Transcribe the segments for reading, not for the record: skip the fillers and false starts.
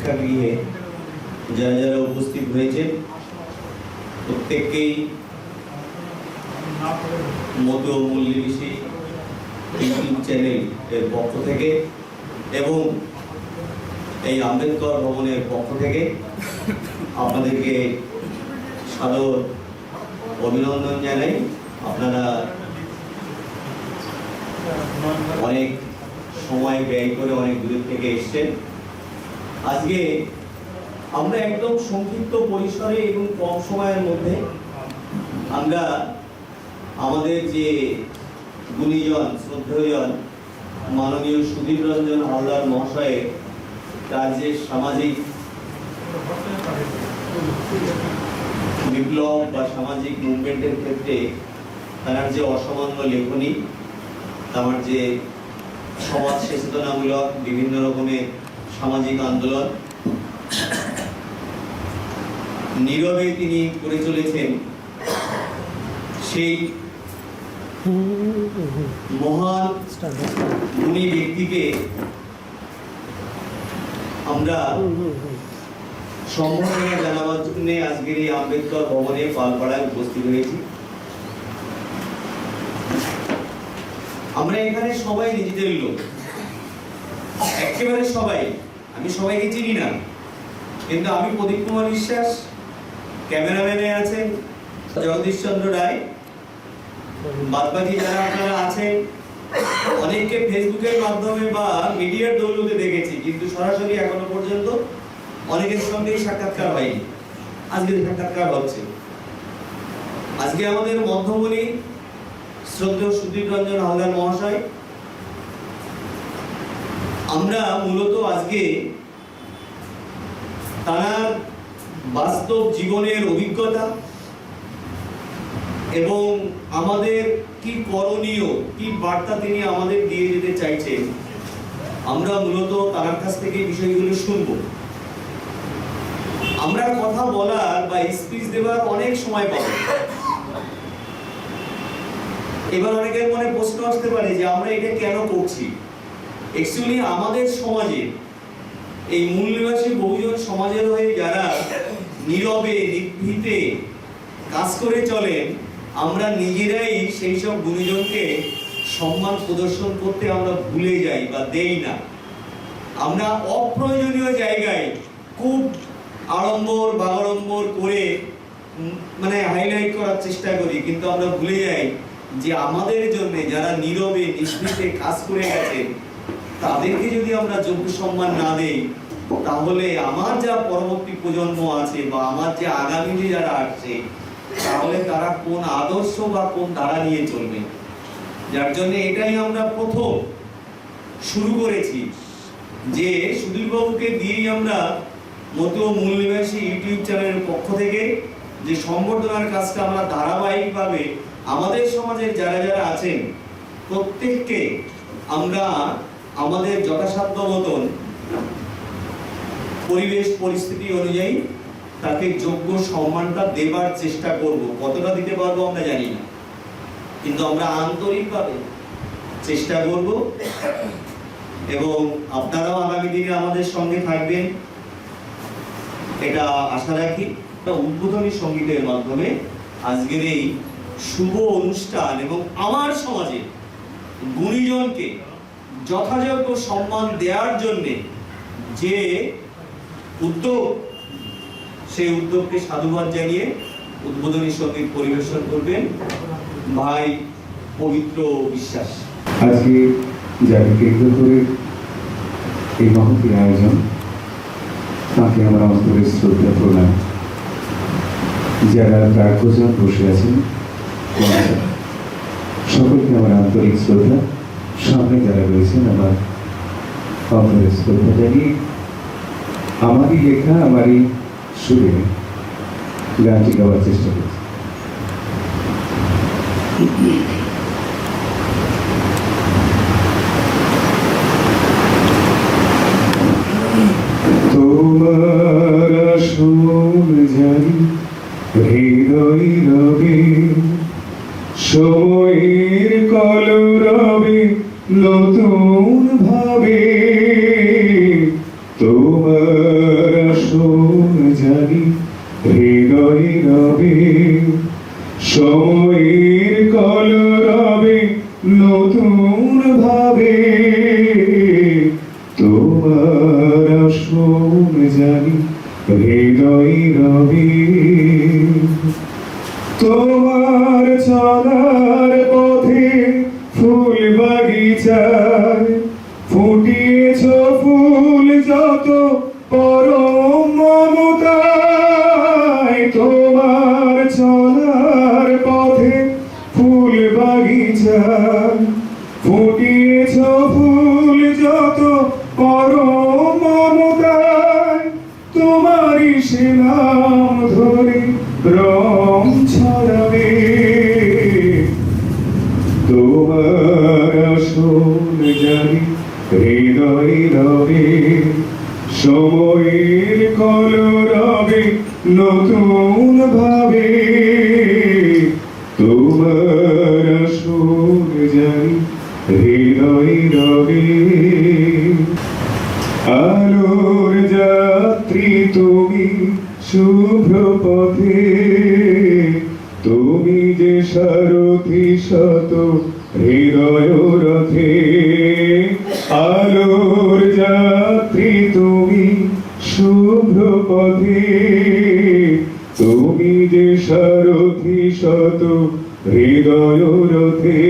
প্রেক্ষাগৃহে যারা যারা উপস্থিত হয়েছেন প্রত্যেককেই মধু মল্লিবিশি ইউটিউব চ্যানেল এর পক্ষ থেকে এবং এই আম্বেদকর ভবনের পক্ষ থেকে আপনাদেরকে সাদর অভিনন্দন জানাই। আপনারা অনেক সময় ব্যয় করে অনেক দূর থেকে এসেছেন। আজকে আমরা একদম সংক্ষিপ্ত পরিসরে এবং কম সময়ের মধ্যে আমরা আমাদের যে গুণীজন শ্রদ্ধেয়জন মাননীয় সুধীর রঞ্জন হালদার মহাশয়ের তার যে সামাজিক বিপ্লব বা সামাজিক মুভমেন্টের ক্ষেত্রে তার যে অসামান্য লেখনী, তার যে সমাজ সচেতনামূলক বিভিন্ন রকমের সামাজিক আন্দোলন নীরবে তিনি করে চলেছেন, সেই মহান গুণী ব্যক্তিকে আমরা সম্মাননা জানাবার জন্য আজকের এই আম্বেদকর ভবনে পালপাড়ায় উপস্থিত হয়েছি। আমরা এখানে সবাই নিজেদের লোক, একেবারে সবাই। আমি সবাইকে চিনি না, কিন্তু আমি প্রদীপ কুমার বিশ্বাস, ক্যামেরাম্যানে আছেন জগদীশ চন্দ্র রায়, বাদবাকি যারা আপনারা আছেন অনেককে ফেসবুকের মাধ্যমে বা মিডিয়ার দৌলতে দেখেছি, কিন্তু সরাসরি এখনো পর্যন্ত অনেকের সঙ্গেই সাক্ষাৎকার হয়নি। আজকে সাক্ষাৎকার হচ্ছে। আজকে আমাদের মধ্যমণি শ্রদ্ধেয় সুধীর রঞ্জন হালদার মহাশয়, আমরা মূলত আজকে তার বাস্তব জীবনের অভিজ্ঞতা এবং আমাদের কি করণীয়, কি বার্তা তিনি আমাদের দিয়ে যেতে চাইছেন, আমরা মূলত তার কাছ থেকে বিষয়গুলো শুনবো। আমরা কথা বলার বা স্পিচ দেওয়ার অনেক সময় পাবো। এবার অনেকের মনে প্রশ্ন আসতে পারে যে আমরা এটা কেন করছি। অ্যাকচুয়ালি আমাদের সমাজে এই মূল্যবাসী বহুজন সমাজের হয়ে যারা নীরবে নিভৃতে কাজ করে চলেন, আমরা নিজেরাই সেই সব গুণীজনকে সম্মান প্রদর্শন করতে আমরা ভুলে যাই বা দেই না। আমরা অপ্রয়োজনীয় জায়গায় খুব আড়ম্বর বাগাড়ম্বর করে হাইলাইট করার চেষ্টা করি, কিন্তু আমরা ভুলে যাই যে আমাদের জন্য যারা নীরবে নিভৃতে কাজ করে গেছেন তাদেরকে যদি আমরা যোগ্য সম্মান না দেই, তাহলে আমার যা পরবর্তী প্রজন্ম আছে বা আমার যে আগামী যারা আসছে, তাহলে তারা কোন আদর্শ বা কোন ধারা নিয়ে চলবে। যার জন্য এটাই আমরা প্রথম শুরু করেছি যে সুধীর বাবুকে দিয়েই আমরা মতো মূল্যবাসী ইউটিউব চ্যানেলের পক্ষ থেকে যে সম্বর্ধনার কাজটা আমরা ধারাবাহিকভাবে আমাদের সমাজের যারা যারা আছেন প্রত্যেককে আমরা আমাদের যথাসাধ্য মতন পরিবেশ পরিস্থিতি অনুযায়ী তাকে যোগ্য সম্মানটা দেবার চেষ্টা করব। কতটা দিতে পারবো আমরা জানি না, কিন্তু আমরা আন্তরিকভাবে চেষ্টা করব এবং আপনারাও আগামী দিনে আমাদের সঙ্গে থাকবেন এটা আশা রাখি। উদ্বোধনী সঙ্গীতের মাধ্যমে আজকের এই শুভ অনুষ্ঠান এবং আমার সমাজে গুণীজনকে যথাযোগ্য সম্মান দেওয়ার জন্য যে উদ্যোগ, সেই উদ্যোগকে সাধুবাদ জানিয়ে উদ্বোধনী সঙ্গীত পরিবেশন করবেন ভাই পবিত্র বিশ্বাস। আজকে যাকে কেন্দ্র করে এই মহতি আয়োজন, তাকে আমরা অন্তরে শ্রদ্ধা প্রণাম। যারা প্রার্থজন বসে আছেন সকলকে আমার আন্তরিক শ্রদ্ধা। সামনে যারা রয়েছেন আমার অন্তরে শ্রদ্ধা জানিয়ে আমারই লেখা আমারই সুরে গানটি গাওয়ার চেষ্টা করছি। তোমার আসল জানি হৃদয় রবে, সময়ের কলরবে নতুন ভাবে তোমার বাগিচায় ফুটিয়েছ ফুল যত পরম মমতায়, তোমার চলার পথে ফুল বাগিচায় ফুটিয়েছ ফুল যত পরম মমতায়, তোমারই সে নাম ধরে রং ছড়াবে। তোমার আসন জানি হৃদয় রবে, সময়ের কলরবে নতুন ভাবে। তোমার আসন জানি হৃদয় রবে। আলোর যাত্রী তুমি শুভ্র পথে, তুমি যে সারথি শত হৃদয় রথে। আলোর যাত্রী তুমি শুভ্র পথে, তুমি যে সারথি শত হৃদয় রথে।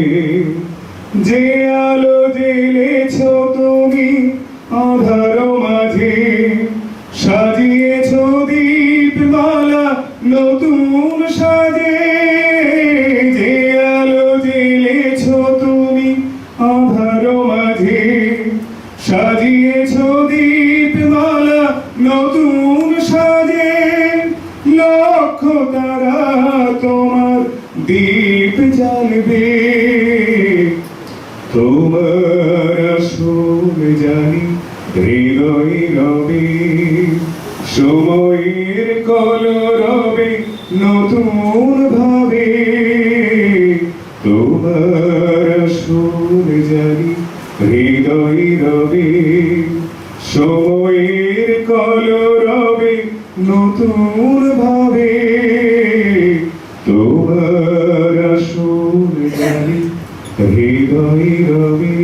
যে আলো জ্বেলেছ তুমি আধার মাঝে, সাজিয়েছ দীপমালা নতুন সাজে। যে আলো জ্বেলেছ তুমি আধার মাঝে, সাজিয়েছ দীপমালা নতুন সাজে। লক্ষ তারা তোমার দীপ জ্বালবে। তোমার আসন জানি হৃদয় রবে, সময়ের কলরবে নতুন ভাবে। তোমার আসন জানি হৃদয় রবে, সময়ের কলরবে নতুন ভাবে। তোমার আসন জানি হৃদয় রবে।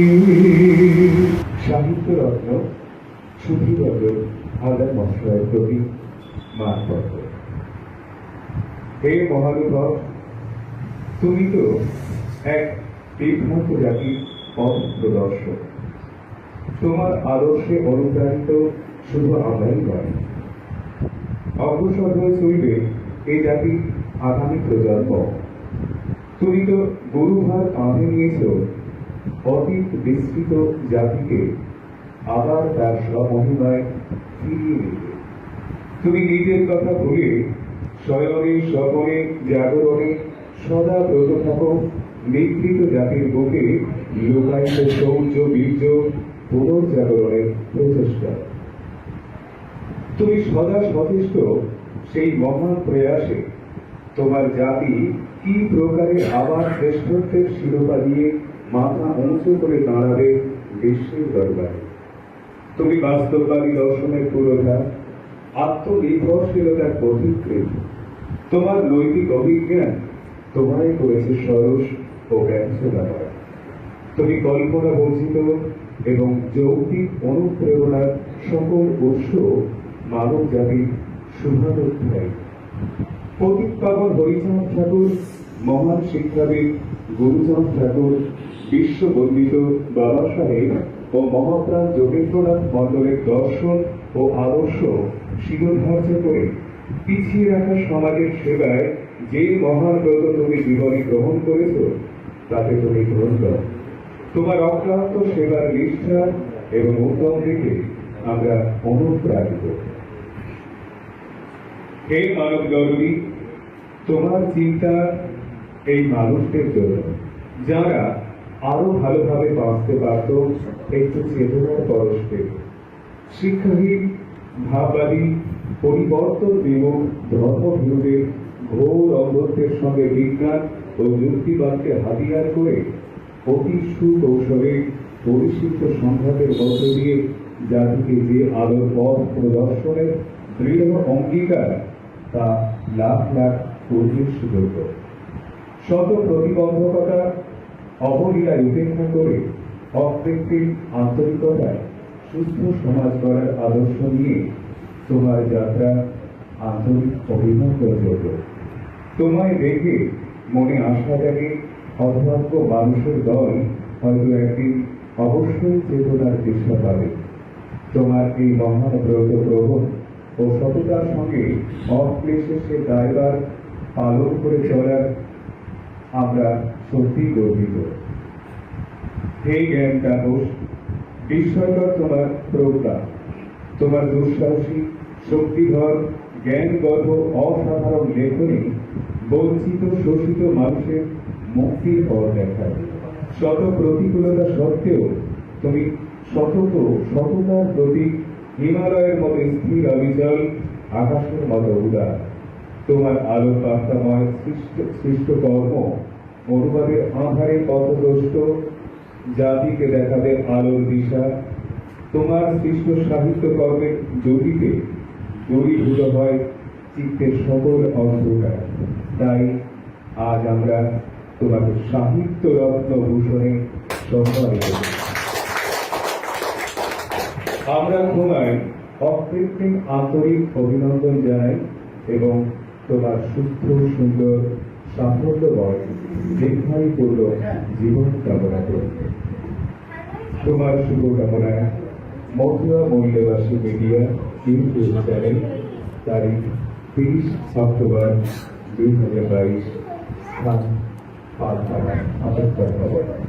সাহিত্য রত্ন সুধীরব্রত হালদার মহাশয়ের প্রতি মানপত্র। হে মহানুভব, তুমি তো এক বিভ্রান্ত জাতির পথ প্রদর্শক। তোমার আদর্শে অনুপ্রাণিত শুধু আমরাই নয়, অগ্রসর হয়ে চলবে এই জাতির আগামী প্রজন্ম। তুমি তো গুরুভার কাঁধে নিয়েছ অতীত বিস্তৃত জাতিকে আবার তার স্বমহিমায় ফিরিয়ে নিতে। তুমি নিজের কথা ভুলে স্বয়নে স্বপনে জাগরণে সদা ব্রত থাকো নিভৃত জাতির বুকে লুকায়িত শৌর্য বীর্য পুনর্জাগরণের প্রচেষ্টা। তুমি সদা সচেষ্ট সেই মহান প্রয়াসে তোমার জাতি কি প্রকারে আবার শ্রেষ্ঠত্বের শিরোপা দিয়ে মাথা উঁচু করে দাঁড়াবে বিশ্বের দরবারে। তুমি বাস্তববাদী দর্শনের পুরোধা, আত্মনির্ভরশীলতার পথিকৃৎ। তোমার নৈতিক অভিজ্ঞান তোমায় করেছে সরস ও ব্যবসাদার। তুমি কল্পনা বঞ্চিত এবং যৌক্তিক অনুপ্রেরণার সকল উৎস মানব জাতির শুভানুধ্যায়ী। পতিত পাবন হরিচাঁদ ঠাকুর, মহান শিক্ষাবিদ গুরুচাঁদ ঠাকুর, বিশ্ববন্দিত বাবা সাহেব ও মহাপ্রাণ যোগেন্দ্রনাথ মণ্ডলের দর্শন ও আদর্শ শিরোধার্য করে পিছিয়ে রাখা সমাজের সেবায় যে মহান ব্রত তুমি জীবনে গ্রহণ করেছ, তাতে তুমি ধন্য। তোমার অক্লান্ত সেবার নিষ্ঠা এবং উদ্যম দেখে আমরা অনুপ্রাণিত। হে মানব গৌরী, তোমার চিন্তা এই মানুষদের জন্য, যারা আরো ভালোভাবে বাঁচতে পারত একটু চেতনার পরশে। শিক্ষাহীন, ভাববাদী, পরিবর্তন বিমুখ ধর্মবিরোধের ঘোর অন্ধত্বের সঙ্গে বিজ্ঞান ও যুক্তিবাদকে হাতিয়ার করে অতি সুকৌশলে পরিশিষ্ট সংঘাতের মধ্য দিয়ে জাতিকে যে আলোর পথ প্রদর্শনের দৃঢ় অঙ্গীকার, তা লাখ লাখ কর্মীর সুযোগ্য। শত প্রতিবন্ধকতা অবলীলায় উপেক্ষা করে অকৃত্রিম আন্তরিকতায় সুস্থ সমাজ গড়ার আদর্শ নিয়ে তোমার যাত্রা আন্তরিক অভিনন্দনযোগ্য। তোমায় দেখে মনে আশা জাগে অভাগ্য মানুষের দল হয়তো একদিন অবশ্যই চেতনার চেষ্টা পাবে। তোমার এই মহান ব্রত গ্রহণ ও সততার সঙ্গে অক্লেশে সে দায়ভার পালন করে চলার আমরা সত্যি গর্বিত। হে জ্ঞান তাপস, বিস্ময়কর তোমার প্রজ্ঞা, তোমার দুঃসাহসী শক্তিধর জ্ঞানগর্ভ অসাধারণ লেখনী বঞ্চিত শোষিত মানুষের মুক্তির পথ দেখায়। শত প্রতিকূলতা সত্ত্বেও তুমি সততার প্রতি হিমালয়ের মতো স্থির অবিচল, আকাশের মতো উদার। তোমার আলো বার্তাময় সৃষ্ট কর্ম অনুবাদের আধারে পথভ্রষ্ট জাতিকে দেখাবে আলোর দিশা। তোমার সৃষ্ট সাহিত্য কর্মের জ্যোতিতে দূরীভূত হয় চিত্তের সকল অন্ধকার। তাই আজ আমরা তোমাকে সাহিত্য রত্ন ভূষণে সম্মানিত করি। আমরা তোমায় অকৃত্রিম আন্তরিক অভিনন্দন জানাই এবং তোমার সুস্থ সুন্দর সাফল্যময় দীর্ঘায়ুপূর্ণ জীবন কামনা করি। তোমার শুভকামনায় মথুরা মূল্যবাসী মিডিয়া ইউটিউব চ্যানেল তারিখ 30 অক্টোবর 2022 স্থান পালপাড়া, আসাম।